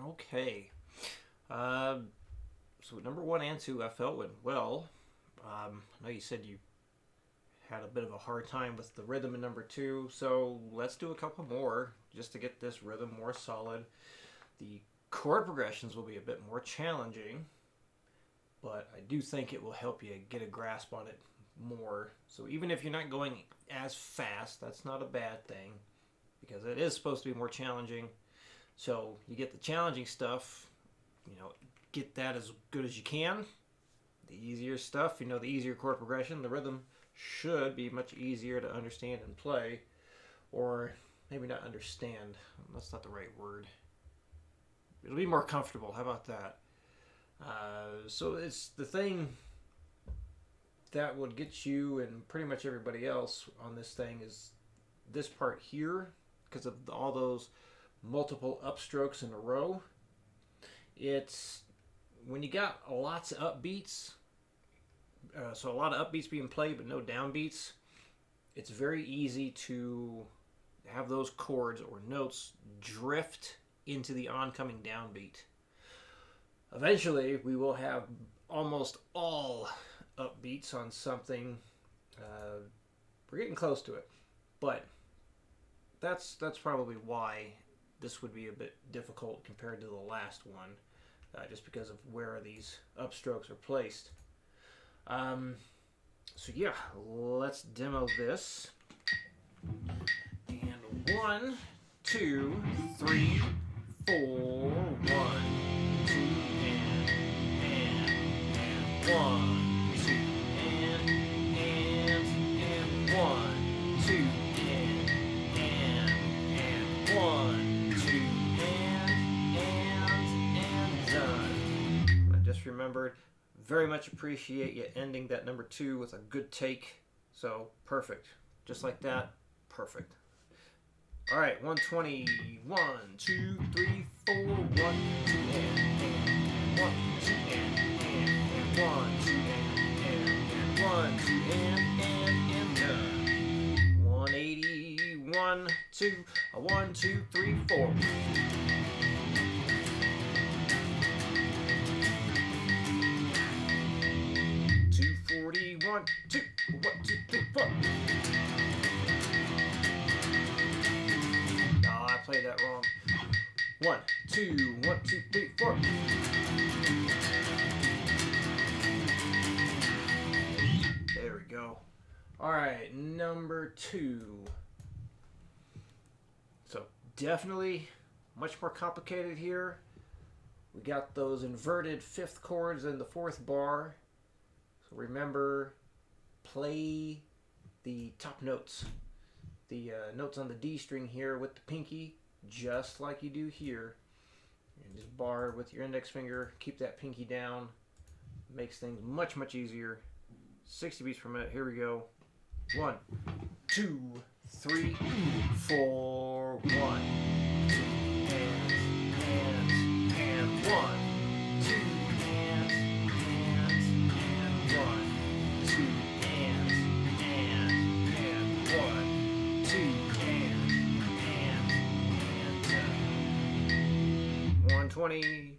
Okay. Uh, so number one and two, I felt went well. I know you said you had a bit of a hard time with the rhythm in number two, so let's do a couple more just to get this rhythm more solid. The chord progressions will be a bit more challenging, but I do think it will help you get a grasp on it more. So even if you're not going as fast, that's not a bad thing because it is supposed to be more challenging. So you get the challenging stuff, get that as good as you can. The easier stuff, the easier chord progression, the rhythm should be much easier to understand and play. Or maybe not understand. That's not the right word. It'll be more comfortable. How about that? So it's the thing that would get you and pretty much everybody else on this thing is this part here because of all those multiple upstrokes in a row. It's when you got lots of upbeats, so a lot of upbeats being played but no downbeats, it's very easy to have those chords or notes drift into the oncoming downbeat. Eventually, we will have almost all upbeats on something. We're getting close to it, but that's probably why this would be a bit difficult compared to the last one, just because of where these upstrokes are placed. So yeah, let's demo this. And 1, 2, 3, 4, 1, 2, and 1, 2, and 1, 2, and 1, 2, and done. I just remembered. Very much appreciate you ending that number 2 with a good take. So perfect, just like that, perfect. All right, 120, 1, 2, 3, 4, 1, 2, and 1, 2, and 1, 2, and 1, 2, and done. 180, 1, 2, 1, 2, 3, 4. 1, 2, 1, 2, 3, 4. No, I played that wrong. 1, 2, 1, 2, 3, 4. There we go. All right, number 2. So definitely much more complicated here. We got those inverted 5th chords in the 4th bar. So remember, play the top notes. The notes on the D string here with the pinky, just like you do here. And just bar with your index finger, keep that pinky down. Makes things much, much easier. 60 beats per minute, here we go. 1, 2, 3, 4, 1. And 1. And 20.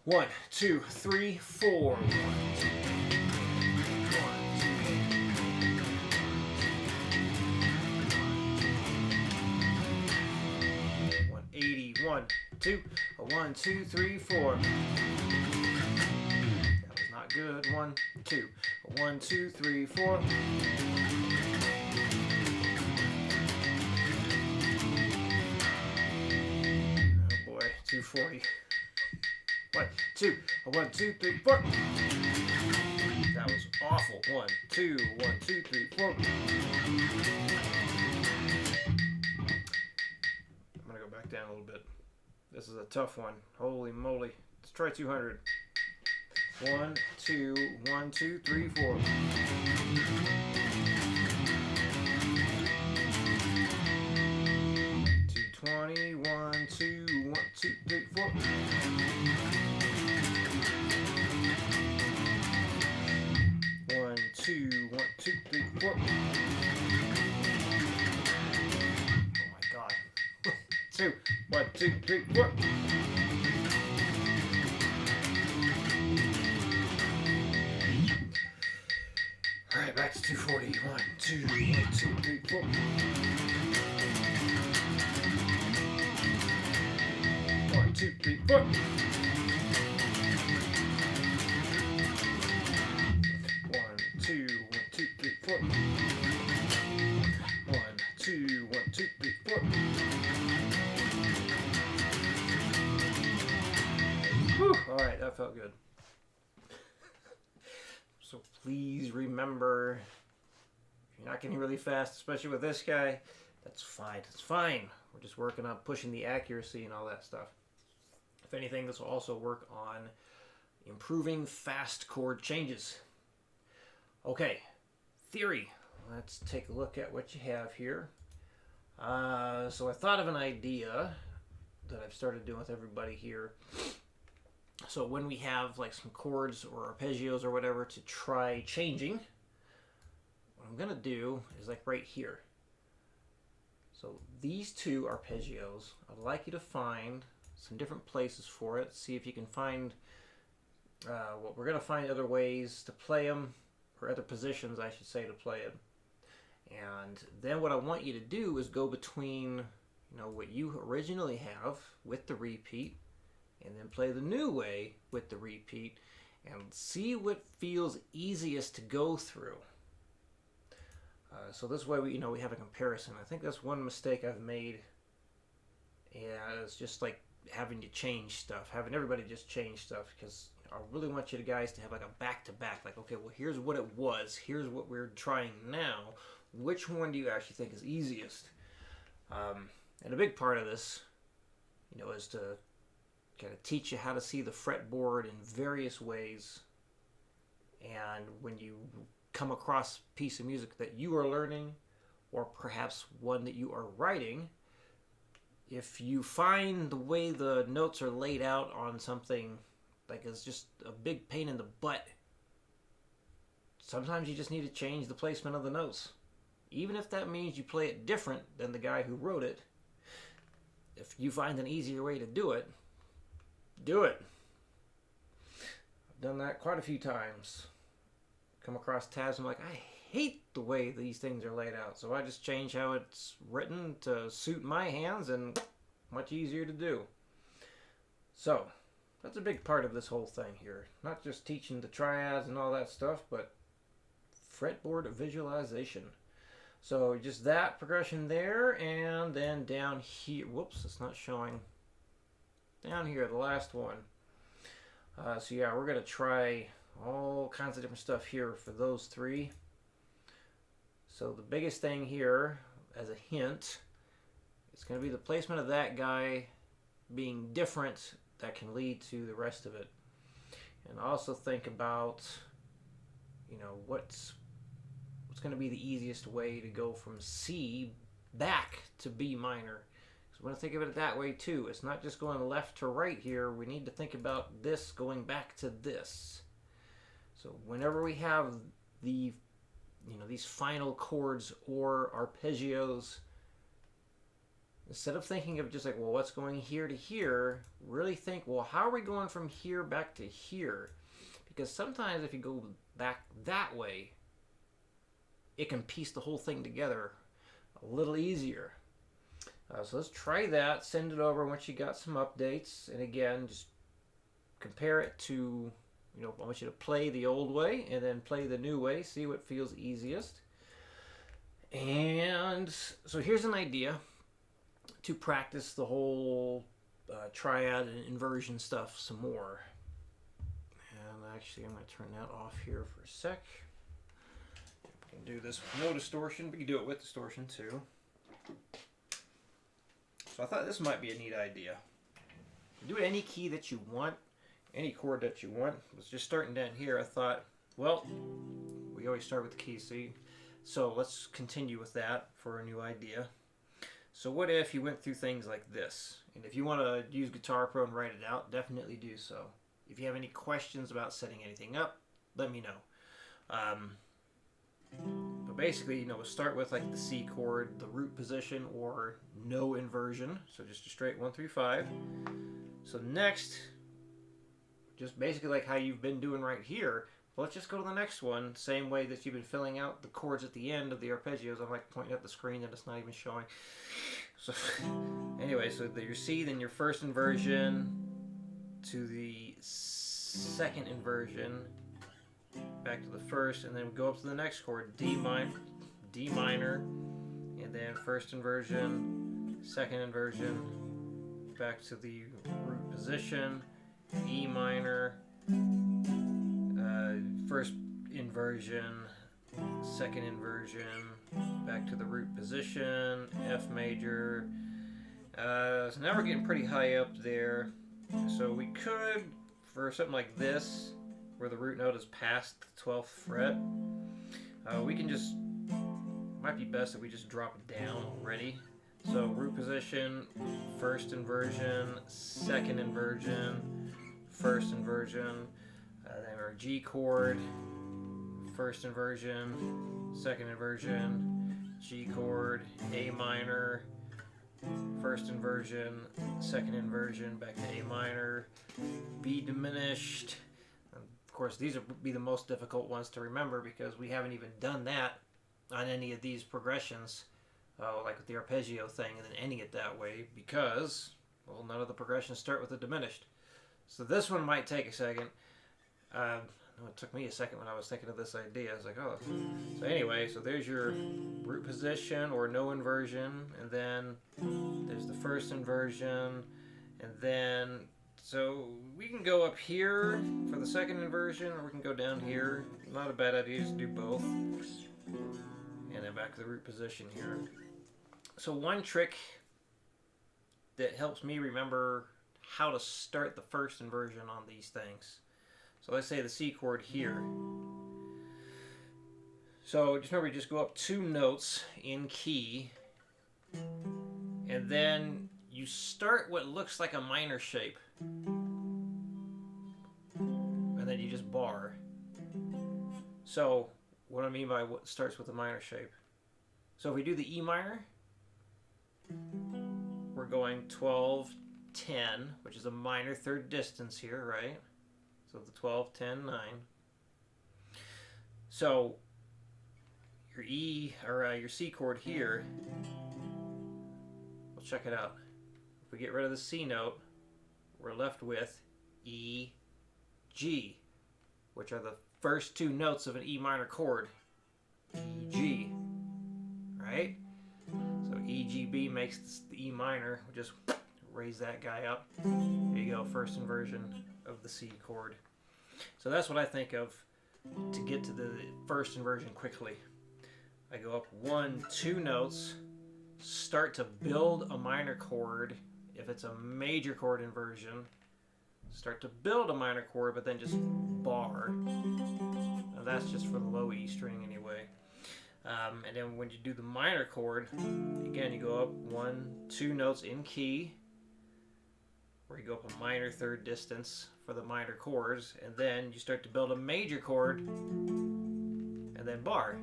1, 2, 3, 4. 1, 2, 180. 1, 2, 1, 2, 3, 4. That was not good. 1, 2, 1, 2, 3, 4. Oh boy, 240. 1, 2, 1, 2, 3, 4. That was awful. 1, 2, 1, 2, 3, 4. I'm gonna go back down a little bit. This is a tough one. Holy moly. Let's try 200. 1, 2, 1, 2, 3, 4. 220. 1, 2, 1, 2, 3, 4. 1, 2, 1, 2, 3, 4. Oh my God. 2, 1, 2, 3, 4. 240. 1, 2, 1, 2, 3, 4. 1, 2, 3, 4. 1, 2, 1, 2, 3, 4. 1, 2, 1, 2, 3, 4. Whew. All right, that felt good. So please remember, if you're not getting really fast, especially with this guy, that's fine. It's fine. We're just working on pushing the accuracy and all that stuff. If anything, this will also work on improving fast chord changes. Okay, theory. Let's take a look at what you have here. So I thought of an idea that I've started doing with everybody here. So when we have like some chords or arpeggios or whatever to try changing, what I'm going to do is like right here. So these two arpeggios, I'd like you to find some different places for it. See if you can find, well, we're going to find other ways to play them, or other positions, I should say, to play it. And then what I want you to do is go between, you know, what you originally have with the repeat, and then play the new way with the repeat, and see what feels easiest to go through. So this way, we have a comparison. I think that's one mistake I've made. Yeah, it's just like having to change stuff, having everybody just change stuff, because I really want you guys to have like a back-to-back, like, okay, well, here's what it was, here's what we're trying now. Which one do you actually think is easiest? And a big part of this, is to kind of teach you how to see the fretboard in various ways. And when you come across a piece of music that you are learning, or perhaps one that you are writing, if you find the way the notes are laid out on something like it's just a big pain in the butt, sometimes you just need to change the placement of the notes. Even if that means you play it different than the guy who wrote it, if you find an easier way to do it, do it. I've done that quite a few times. Come across tabs, I'm like, I hate the way these things are laid out. So I just change how it's written to suit my hands, and much easier to do. So that's a big part of this whole thing here. Not just teaching the triads and all that stuff, but fretboard visualization. So just that progression there, and then down here, whoops, it's not showing. Down here, the last one. So yeah, we're going to try all kinds of different stuff here for those three. So the biggest thing here, as a hint, it's going to be the placement of that guy being different. That can lead to the rest of it. And also think about, what's going to be the easiest way to go from C back to B minor. So we want to think of it that way too. It's not just going left to right here. We need to think about this going back to this. So whenever we have these final chords or arpeggios, instead of thinking of just like, well, what's going here to here, really think, well, how are we going from here back to here? Because sometimes if you go back that way, it can piece the whole thing together a little easier. So let's try that, send it over once you got some updates, and again, just compare it to, I want you to play the old way and then play the new way, see what feels easiest. And so here's an idea to practice the whole triad and inversion stuff some more. And actually, I'm going to turn that off here for a sec. We can do this with no distortion, but you can do it with distortion too. So I thought this might be a neat idea. Do it any key that you want, any chord that you want. I was just starting down here. I thought, well, we always start with the key C. So let's continue with that for a new idea. So what if you went through things like this? And if you want to use Guitar Pro and write it out, definitely do so. If you have any questions about setting anything up, let me know. But basically, we'll start with like the C chord, the root position, or no inversion. So just a straight 1 through 5. So next, just basically like how you've been doing right here, Well, let's just go to the next one. Same way that you've been filling out the chords at the end of the arpeggios. I'm like pointing at the screen and it's not even showing. So anyway, so your C, then your first inversion to the second inversion, back to the first, and then go up to the next chord, D minor, and then first inversion, second inversion, back to the root position, E minor, first inversion, second inversion, back to the root position, F major. So now we're getting pretty high up there. So we could, for something like this, where the root note is past the 12th fret, we can just, might be best if we just drop it down already. So root position, first inversion, second inversion, first inversion, then our G chord, first inversion, second inversion, G chord, A minor, first inversion, second inversion, back to A minor, B diminished. Of course, these would be the most difficult ones to remember because we haven't even done that on any of these progressions, like with the arpeggio thing, and then ending it that way because, well, none of the progressions start with a diminished. So this one might take a second. It took me a second when I was thinking of this idea. I was like, oh. So anyway, so there's your root position or no inversion, and then there's the first inversion, and then, so we can go up here for the second inversion, or we can go down here. Not a bad idea, just do both. And then back to the root position here. So one trick that helps me remember how to start the first inversion on these things. So let's say the C chord here. So just remember, you just go up 2 notes in key, and then you start what looks like a minor shape, and then you just bar. So what I mean by what starts with a minor shape. So if we do the E minor, we're going 12, 10, which is a minor third distance here, right? So the 12, 10, 9. So your E, or your C chord here, we'll check it out. If we get rid of the C note, we're left with E, G, which are the first 2 notes of an E minor chord. E, G, right? So E, G, B makes the E minor. We'll just raise that guy up. There you go, first inversion of the C chord. So that's what I think of to get to the first inversion quickly. I go up 1, 2 notes, start to build a minor chord. If it's a major chord inversion, start to build a minor chord, but then just bar. Now that's just for the low E string anyway. And then when you do the minor chord, again, you go up 1, 2 notes in key, where you go up a minor third distance for the minor chords, and then you start to build a major chord, and then bar.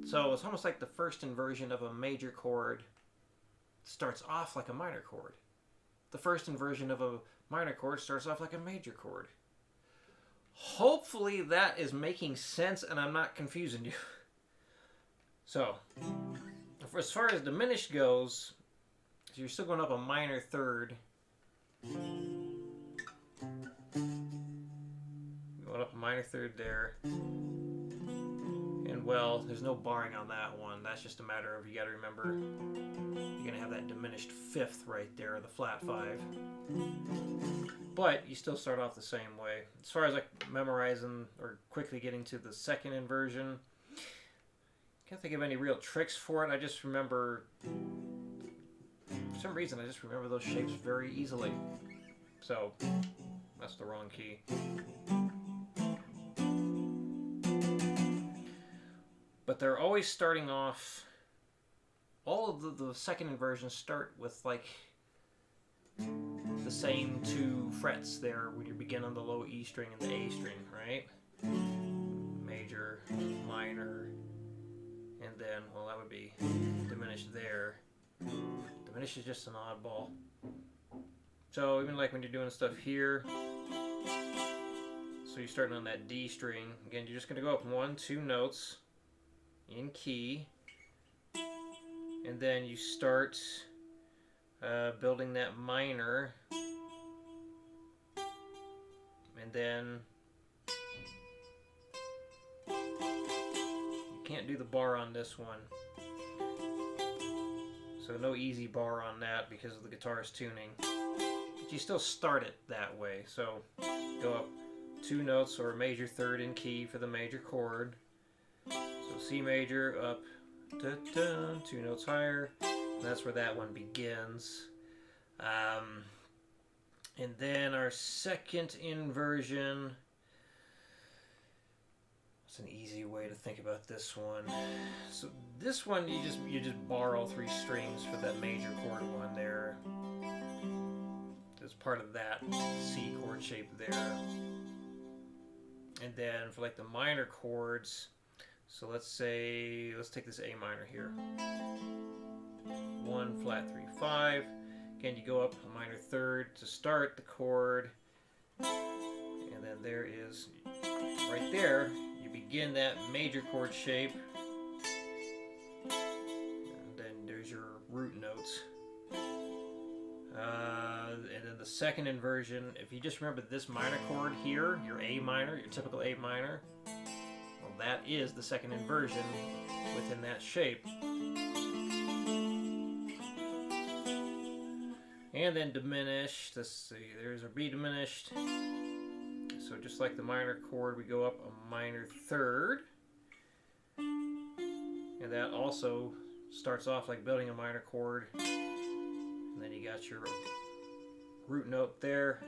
So it's almost like the first inversion of a major chord starts off like a minor chord. The first inversion of a minor chord starts off like a major chord. Hopefully that is making sense and I'm not confusing you. So, as far as diminished goes, so you're still going up a minor third. Going up a minor third there. And well, there's no barring on that one. That's just a matter of, you got to remember, you're going to have that diminished 5th right there, the flat 5. But you still start off the same way. As far as like memorizing or quickly getting to the second inversion, can't think of any real tricks for it. I just remember, for some reason, I just remember those shapes very easily. So, that's the wrong key. But they're always starting off, all of the second inversions start with like the same 2 frets there when you begin on the low E string and the A string, right? Major, minor, and then, well, that would be diminished there. Diminished is just an oddball. So even like when you're doing stuff here, So you're starting on that D string. Again, you're just going to go up 1, 2 notes in key. And then you start building that minor. And then you can't do the bar on this one. So no easy bar on that because of the guitar's tuning. But you still start it that way. So go up 2 notes or a major third in key for the major chord. So C major up, 2 notes higher. And that's where that one begins. And then our second inversion. It's an easy way to think about this one. So this one you just bar all 3 strings for that major chord one there. As part of that C chord shape there. And then for like the minor chords, so let's take this A minor here. 1 flat 3 5. Again, you go up a minor third to start the chord, and then there is right there. You begin that major chord shape, and then there's your root notes. And then the second inversion, if you just remember this minor chord here, your A minor, your typical A minor, well, that is the second inversion within that shape. And then diminished, let's see, there's our B diminished. So just like the minor chord, we go up a minor third. And that also starts off like building a minor chord. And then you got your root note there.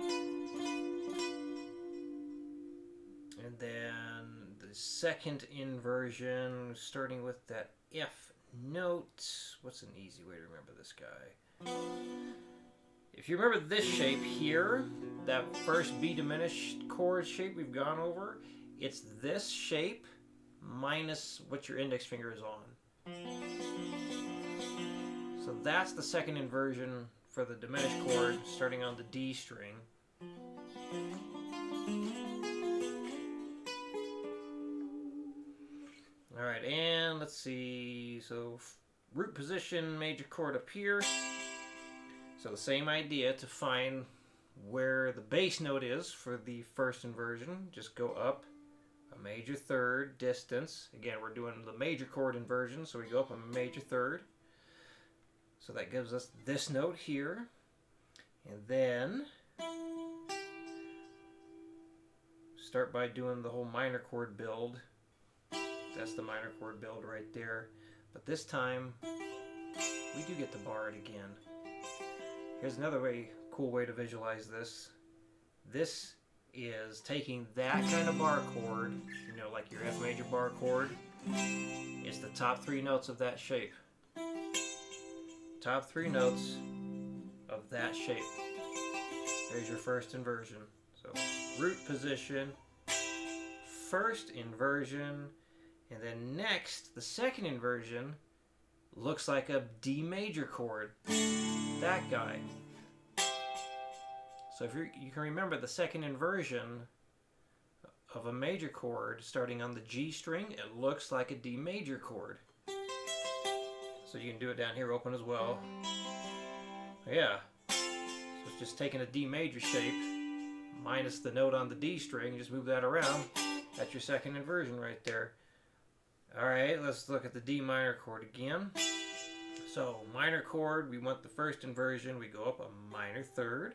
And then the second inversion, starting with that F note. What's an easy way to remember this guy? If you remember this shape here, that first B diminished chord shape we've gone over, it's this shape minus what your index finger is on. So that's the second inversion for the diminished chord, starting on the D string. Alright, and let's see, so root position, major chord up here. So the same idea to find where the bass note is for the first inversion. Just go up a major third distance. Again, we're doing the major chord inversion, so we go up a major third. So that gives us this note here. And then start by doing the whole minor chord build. That's the minor chord build right there. But this time, we do get to bar it again. Here's another cool way to visualize this. This is taking that kind of bar chord, you know, like your F major bar chord. It's the top 3 notes of that shape. Top 3 notes of that shape. There's your first inversion. So root position, first inversion, and then next, the second inversion looks like a D major chord. That guy. So if you can remember the second inversion of a major chord starting on the G string, it looks like a D major chord. So you can do it down here open as well. Yeah. So it's just taking a D major shape minus the note on the D string, just move that around. That's your second inversion right there. Alright, let's look at the D minor chord again. So, minor chord, we want the first inversion, we go up a minor third.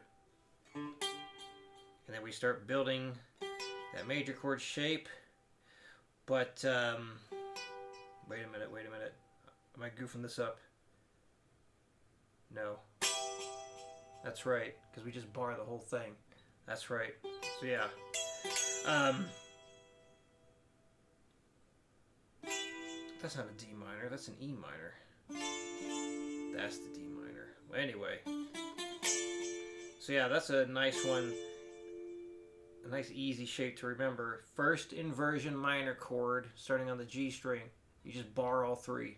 And then we start building that major chord shape. But, wait a minute. Am I goofing this up? No. That's right, because we just bar the whole thing. That's right. So, yeah. That's not a D minor, that's an E minor. That's the D minor. Well, anyway. So yeah, that's a nice one. A nice easy shape to remember. First inversion minor chord starting on the G string. You just bar all 3.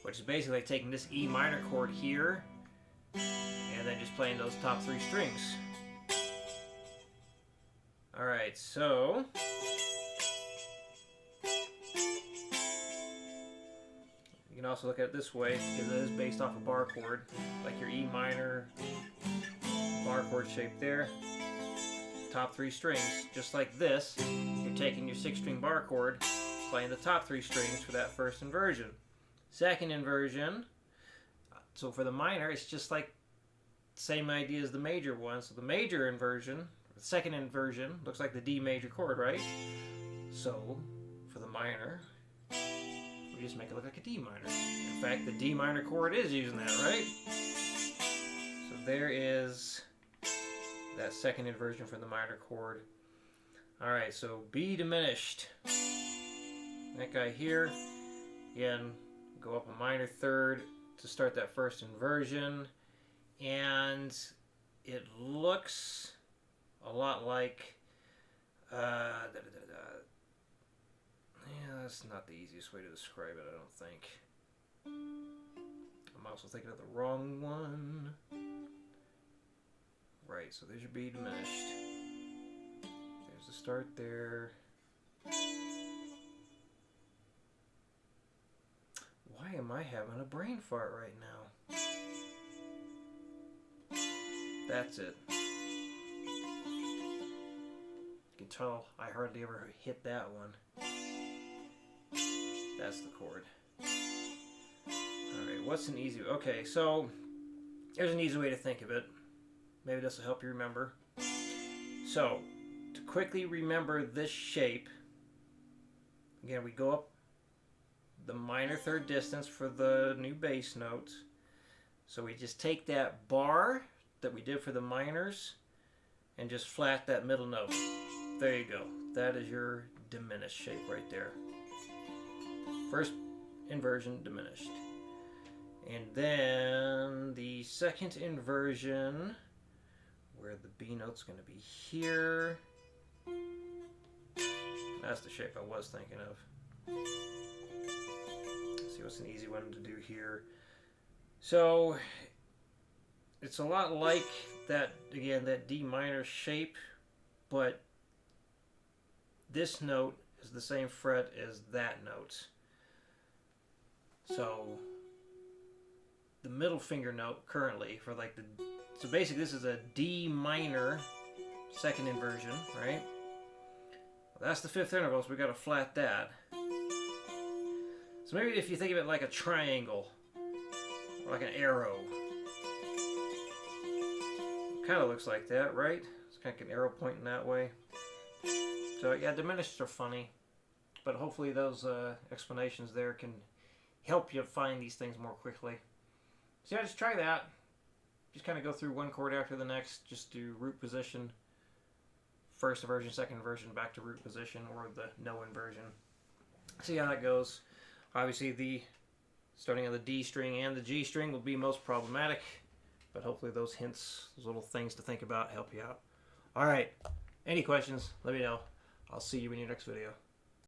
Which is basically taking this E minor chord here and then just playing those top 3 strings. Alright, so you can also look at it this way, because it is based off a bar chord, like your E minor bar chord shape there. Top 3 strings, just like this, you're taking your 6-string bar chord, playing the top 3 strings for that first inversion. Second inversion, so for the minor, it's just like same idea as the major one. So the major inversion, the second inversion, looks like the D major chord, right? So for the minor, we just make it look like a D minor. In fact, the D minor chord is using that, right? So there is that second inversion for the minor chord. Alright, so B diminished. That guy here, again, go up a minor third to start that first inversion, and it looks a lot like yeah, that's not the easiest way to describe it, I don't think. I'm also thinking of the wrong one. Right, so there's your B diminished. There's the start there. Why am I having a brain fart right now? That's it. You can tell I hardly ever hit that one. That's the chord. Alright, what's an easy... Okay, so there's an easy way to think of it. Maybe this will help you remember. So, to quickly remember this shape, again, we go up the minor third distance for the new bass notes. So we just take that bar that we did for the minors and just flat that middle note. There you go. That is your diminished shape right there. First inversion diminished. And then the second inversion, where the B note's going to be here. That's the shape I was thinking of. Let's see what's an easy one to do here. So it's a lot like that, again, that D minor shape, but this note is the same fret as that note. So the middle finger note currently for like the... So basically this is a D minor second inversion, right? Well, that's the fifth interval, so we got to flat that. So maybe if you think of it like a triangle, or like an arrow. Kind of looks like that, right? It's kind of like an arrow pointing that way. So yeah, diminished are funny, but hopefully those explanations there can help you find these things more quickly. So yeah, just try that. Just kind of go through one chord after the next. Just do root position, first inversion, second inversion, back to root position, or the no inversion. See how that goes. Obviously, the starting on the D string and the G string will be most problematic, but hopefully those hints, those little things to think about, help you out. All right. Any questions? Let me know. I'll see you in your next video.